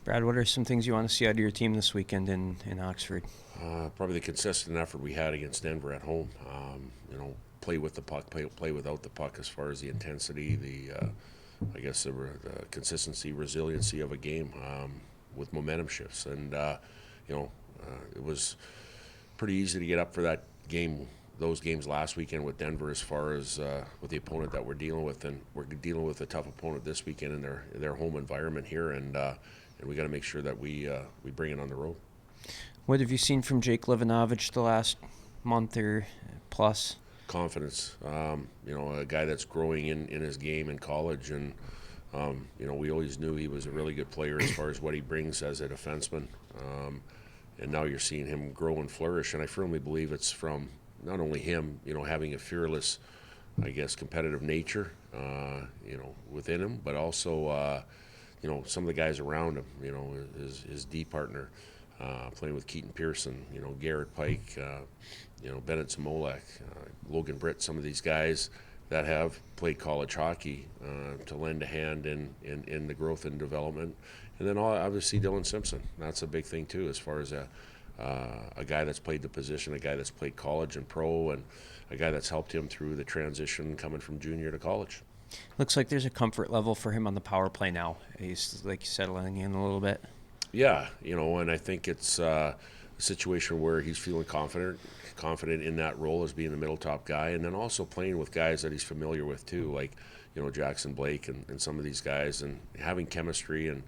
Brad, what are some things you want to see out of your team this weekend in Oxford? Probably the consistent effort we had against Denver at home. Play with the puck, play without the puck as far as the intensity, the consistency, resiliency of a game with momentum shifts. And, it was pretty easy to get up for that game, those games last weekend with Denver as far as with the opponent that we're dealing with. And we're dealing with a tough opponent this weekend in their home environment here. And we got to make sure that we bring it on the road. What have you seen from Jake Livanovich the last month or plus? Confidence. A guy that's growing in his game in college. And, we always knew he was a really good player as far as what he brings as a defenseman. And now you're seeing him grow and flourish. And I firmly believe it's from not only him, having a fearless, competitive nature, within him, but also, some of the guys around him, his D partner, playing with Keaton Pearson, Garrett Pike, Bennett Samolek, Logan Britt, some of these guys that have played college hockey to lend a hand in the growth and development. And then obviously Dylan Simpson. That's a big thing too, as far as a guy that's played the position, a guy that's played college and pro, and a guy that's helped him through the transition coming from junior to college. Looks like there's a comfort level for him on the power play now. He's like settling in a little bit. Yeah, and I think it's a situation where he's feeling confident in that role as being the middle top guy, and then also playing with guys that he's familiar with too, like Jackson Blake and some of these guys, and having chemistry and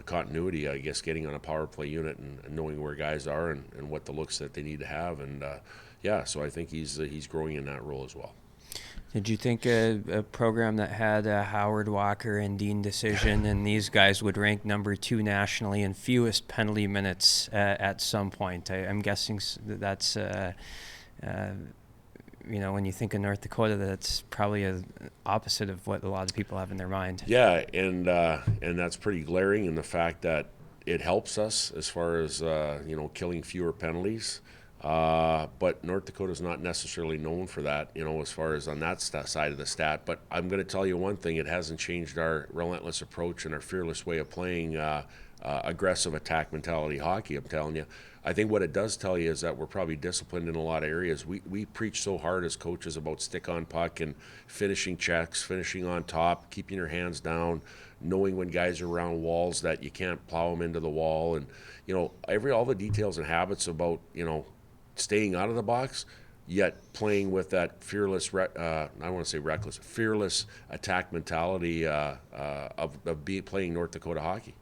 continuity, I guess, getting on a power play unit and knowing where guys are and what the looks that they need to have, and so I think he's growing in that role as well. Did you think a program that had a Howard Walker and Dean Decision and these guys would rank number 2 nationally in fewest penalty minutes at some point? I'm guessing that's, when you think of North Dakota, that's probably a opposite of what a lot of people have in their mind. Yeah, and that's pretty glaring in the fact that it helps us as far as, killing fewer penalties. But North Dakota is not necessarily known for that, as far as on that side of the stat. But I'm going to tell you one thing, it hasn't changed our relentless approach and our fearless way of playing aggressive attack mentality hockey, I'm telling you. I think what it does tell you is that we're probably disciplined in a lot of areas. We preach so hard as coaches about stick on puck and finishing checks, finishing on top, keeping your hands down, knowing when guys are around walls that you can't plow them into the wall. And, all the details and habits about, staying out of the box, yet playing with that fearless, fearless attack mentality of playing North Dakota hockey.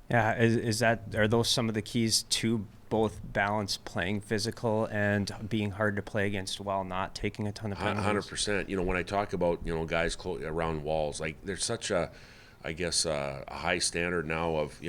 Yeah, are those some of the keys to both balance playing physical and being hard to play against while not taking a ton of penalties? 100%. When I talk about guys around walls, like there's such a high standard now of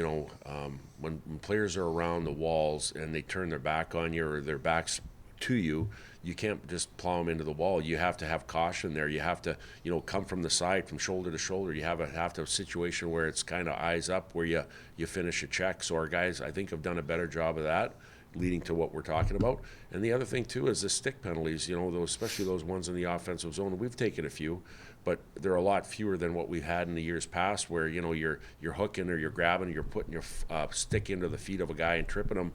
when players are around the walls and they turn their back on you or their backs to you, you can't just plow them into the wall. You have to have caution there. You have to come from the side, from shoulder to shoulder. You have to have a situation where it's kind of eyes up, where you finish a check. So our guys, I think, have done a better job of that, leading to what we're talking about. And the other thing too is the stick penalties, especially those ones in the offensive zone. We've taken a few, but they're a lot fewer than what we've had in the years past, where you're hooking or you're grabbing or you're putting your stick into the feet of a guy and tripping him.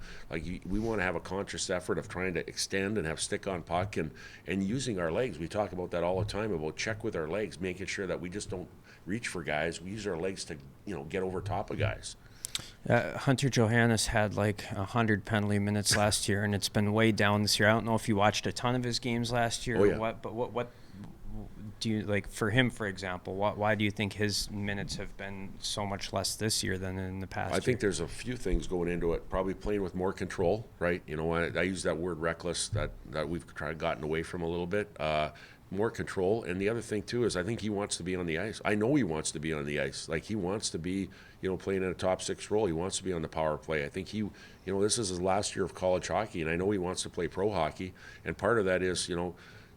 We want to have a conscious effort of trying to extend and have stick on puck and using our legs. We talk about that all the time, about check with our legs, making sure that we just don't reach for guys. We use our legs to get over top of guys. Hunter Johannes had like 100 penalty minutes last year, and it's been way down this year. I don't know if you watched a ton of his games last year or what, but what do you like for him, for example? Why do you think his minutes have been so much less this year than in the past? I think there's a few things going into it. Probably playing with more control, right? I use that word reckless that we've gotten away from a little bit. More control. And the other thing too is I think he wants to be on the ice. I know he wants to be on the ice. Like he wants to be, playing in a top 6 role. He wants to be on the power play. I think this is his last year of college hockey, and I know he wants to play pro hockey. And part of that is,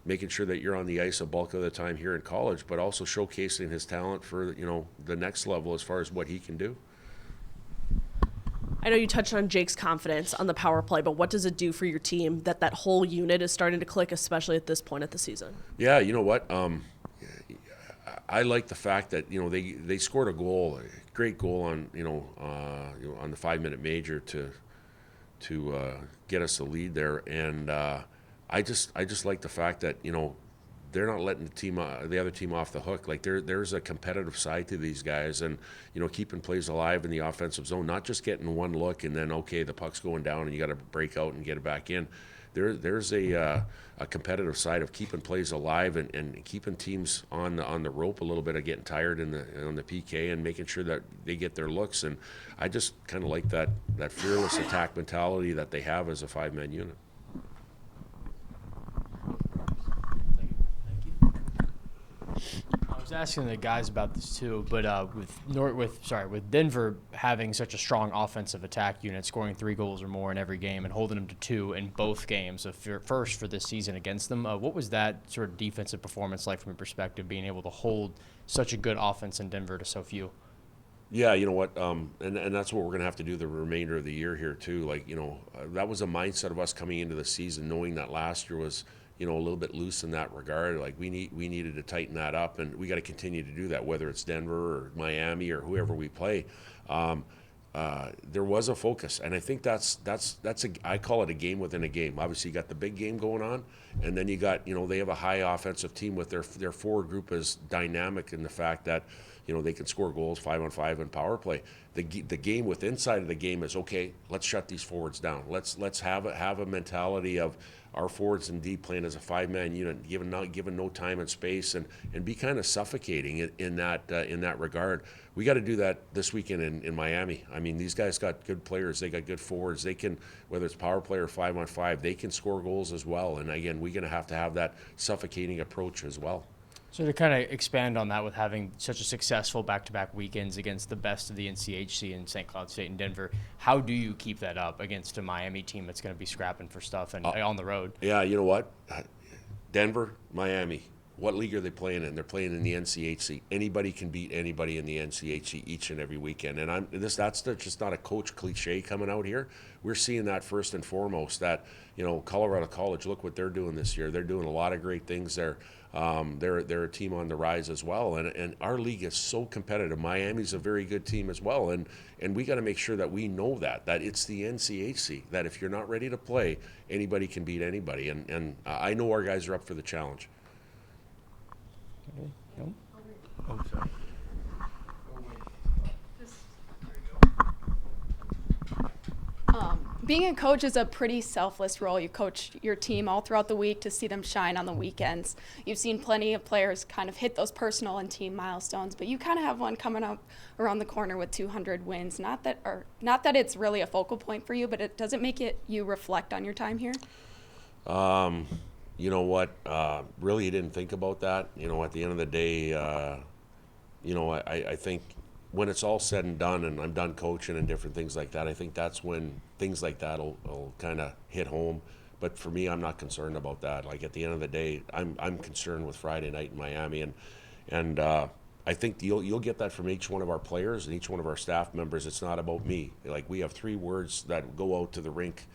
making sure that you're on the ice a bulk of the time here in college, but also showcasing his talent for, the next level as far as what he can do. I know you touched on Jake's confidence on the power play, but what does it do for your team that whole unit is starting to click, especially at this point of the season? Yeah, you know what? I like the fact that, they scored a goal great goal on on the 5-minute major to get us the lead there, and I just like the fact that they're not letting the other team off the hook. Like there's a competitive side to these guys, and keeping plays alive in the offensive zone, not just getting one look and then okay the puck's going down and you got to break out and get it back in. There's a competitive side of keeping plays alive and keeping teams on the rope a little bit of getting tired on the PK and making sure that they get their looks. And I just kind of like that fearless attack mentality that they have as a 5-man unit. I was asking the guys about this too, but with Denver having such a strong offensive attack unit, scoring 3 goals or more in every game and holding them to 2 in both games, first for this season against them, what was that sort of defensive performance like from your perspective, being able to hold such a good offense in Denver to so few? Yeah, you know what, and that's what we're going to have to do the remainder of the year here too. Like, that was a mindset of us coming into the season, knowing that last year was a little bit loose in that regard. Like we needed to tighten that up, and we got to continue to do that, whether it's Denver or Miami or whoever we play. There was a focus, and I think that's I call it a game within a game. Obviously, you got the big game going on, and then you got they have a high offensive team with their forward group is dynamic in the fact that they can score goals 5-on-5 and power play. The game inside of the game is okay. Let's shut these forwards down. Let's have a mentality of our forwards and D playing as a 5-man unit, given no time and space, and be kind of suffocating in that regard. We got to do that this weekend in Miami. I mean, these guys got good players. They got good forwards. They can, whether it's power play or 5-on-5, they can score goals as well. And again, we're going to have that suffocating approach as well. So to kind of expand on that, with having such a successful back-to-back weekends against the best of the NCHC in St. Cloud State and Denver, how do you keep that up against a Miami team that's going to be scrapping for stuff and on the road? Yeah, you know what? Denver, Miami, what league are they playing in? They're playing in the NCHC. Anybody can beat anybody in the NCHC each and every weekend. And that's just not a coach cliche coming out here. We're seeing that first and foremost, that, Colorado College, look what they're doing this year. They're doing a lot of great things there. They're a team on the rise as well, and our league is so competitive. Miami's a very good team as well, and we got to make sure that we know that it's the NCHC, that if you're not ready to play, anybody can beat anybody, and I know our guys are up for the challenge. Okay. No? Oh, sorry. Being a coach is a pretty selfless role. You coach your team all throughout the week to see them shine on the weekends. You've seen plenty of players kind of hit those personal and team milestones, but you kind of have one coming up around the corner with 200 wins. Not that it's really a focal point for you, but it doesn't make you reflect on your time here. You know what? Really, you didn't think about that. At the end of the day, I think when it's all said and done and I'm done coaching and different things like that, I think that's when things like that will kind of hit home. But for me, I'm not concerned about that. Like, at the end of the day, I'm concerned with Friday night in Miami, and I think you'll get that from each one of our players and each one of our staff members. It's not about me. Like, we have 3 words that go out to the rink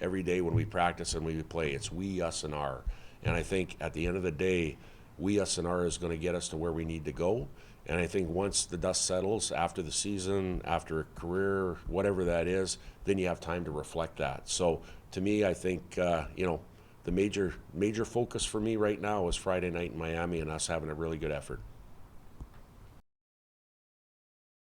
every day when we practice and we play. It's we, us, and our. And I think at the end of the day, we, us, and our is going to get us to where we need to go. And I think once the dust settles after the season, after a career, whatever that is, then you have time to reflect that. So to me, I think, the major focus for me right now is Friday night in Miami and us having a really good effort.